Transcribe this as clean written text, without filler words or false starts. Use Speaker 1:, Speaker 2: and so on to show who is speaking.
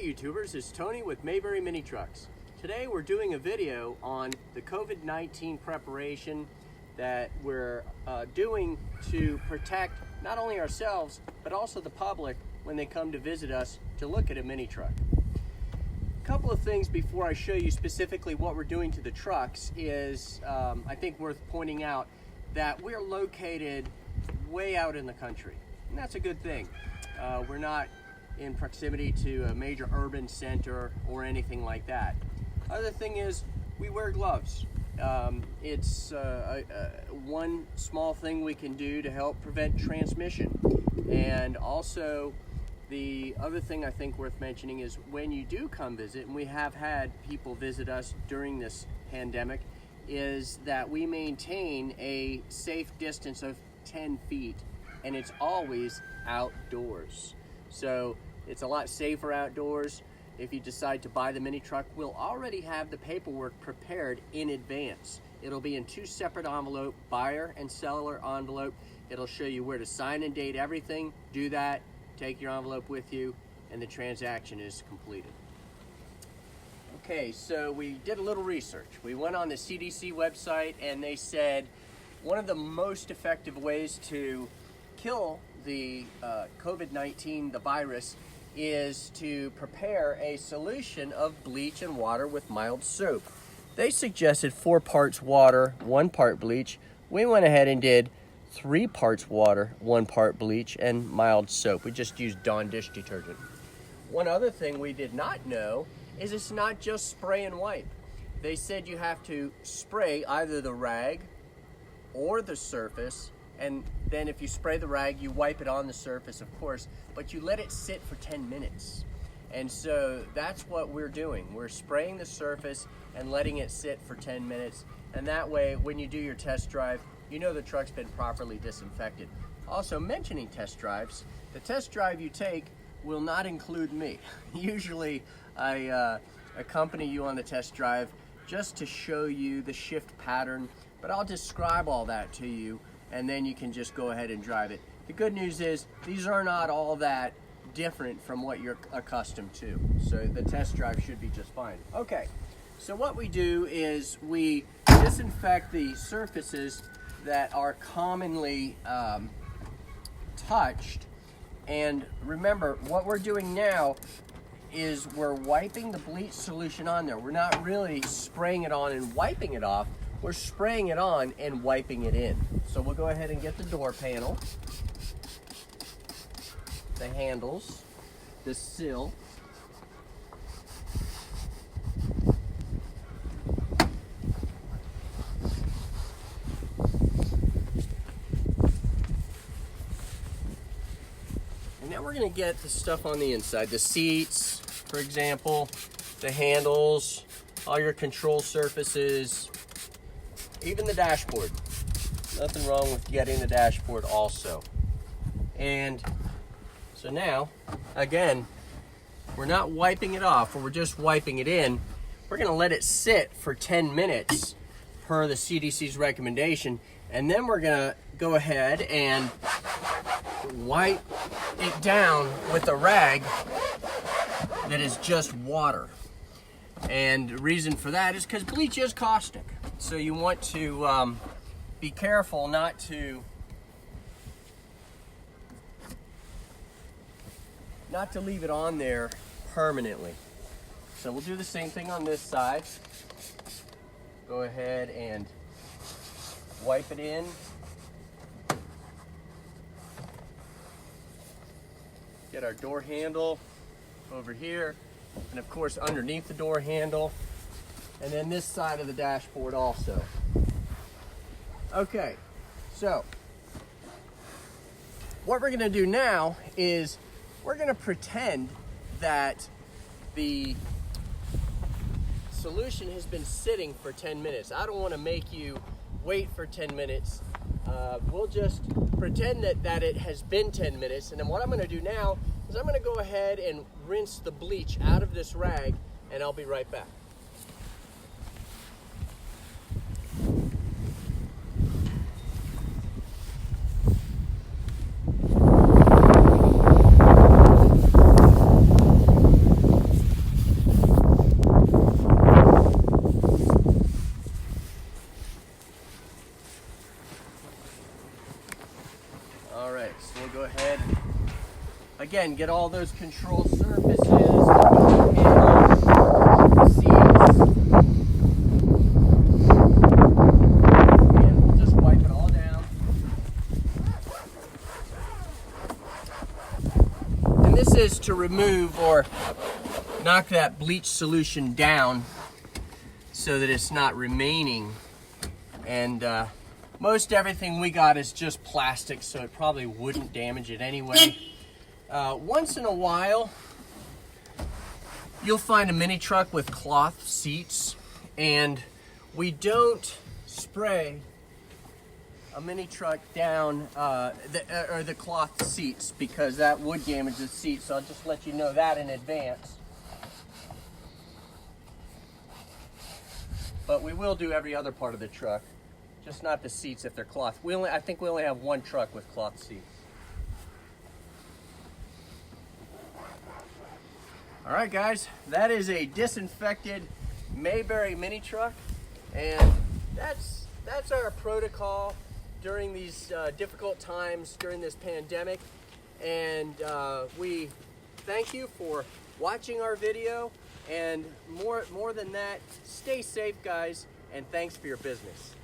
Speaker 1: YouTubers, it's Tony with Mayberry Mini Trucks. Today we're doing a video on the COVID-19 preparation that we're doing to protect not only ourselves but also the public when they come to visit us to look at a mini truck. A couple of things before I show you specifically what we're doing to the trucks is I think worth pointing out that we're located way out in the country, and that's a good thing. We're not in proximity to a major urban center or anything like that. Other thing is we wear gloves. It's one small thing we can do to help prevent transmission. And also the other thing I think worth mentioning is when you do come visit, and we have had people visit us during this pandemic, is that we maintain a safe distance of 10 feet and it's always outdoors. So it's a lot safer outdoors. If you decide to buy the mini truck, we'll already have the paperwork prepared in advance. It'll be in two separate envelopes, buyer and seller envelope. It'll show you where to sign and date everything. Do that, take your envelope with you, and the transaction is completed. Okay, so we did a little research. We went on the CDC website and they said one of the most effective ways to kill the COVID-19, the virus, is to prepare a solution of bleach and water with mild soap. They suggested 4 parts water, 1 part bleach. We went ahead and did 3 parts water, 1 part bleach, and mild soap. We just used Dawn dish detergent. One other thing we did not know is it's not just spray and wipe. They said you have to spray either the rag or the surface, and then if you spray the rag, you wipe it on the surface, of course, but you let it sit for 10 minutes. And so that's what we're doing. We're spraying the surface and letting it sit for 10 minutes. And that way, when you do your test drive, you know the truck's been properly disinfected. Also, mentioning test drives, the test drive you take will not include me. Usually, I accompany you on the test drive just to show you the shift pattern, but I'll describe all that to you and then you can just go ahead and drive it. The good news is these are not all that different from what you're accustomed to, so the test drive should be just fine. Okay, so what we do is we disinfect the surfaces that are commonly touched, and remember what we're doing now is we're wiping the bleach solution on there. We're not really spraying it on and wiping it off. We're spraying it on and wiping it in. So we'll go ahead and get the door panel, the handles, the sill, and now we're going to get the stuff on the inside, the seats, for example, the handles, all your control surfaces, even the dashboard. Nothing wrong with getting the dashboard also. And so now, again, we're not wiping it off, or we're just wiping it in. We're gonna let it sit for 10 minutes per the CDC's recommendation, and then we're gonna go ahead and wipe it down with a rag that is just water. And the reason for that is because bleach is caustic. So you want to be careful not to leave it on there permanently. So we'll do the same thing on this side. Go ahead and wipe it in. Get our door handle over here, and of course underneath the door handle, and then this side of the dashboard also. Okay, so what we're gonna do now is we're gonna pretend that the solution has been sitting for 10 minutes. I don't wanna make you wait for 10 minutes. We'll just pretend that it has been 10 minutes, and then what I'm gonna do now is I'm gonna go ahead and rinse the bleach out of this rag, and I'll be right back. again, get all those control surfaces, panels, seats, and we'll just wipe it all down. And this is to remove or knock that bleach solution down so that it's not remaining. And most everything we got is just plastic, so it probably wouldn't damage it anyway. Once in a while, you'll find a mini truck with cloth seats, and we don't spray a mini truck down the cloth seats because that would damage the seats, so I'll just let you know that in advance. But we will do every other part of the truck, just not the seats if they're cloth. I think we only have one truck with cloth seats. All right, guys, that is a disinfected Mayberry mini truck, and that's our protocol during these difficult times during this pandemic. And we thank you for watching our video, and more than that, stay safe, guys, and thanks for your business.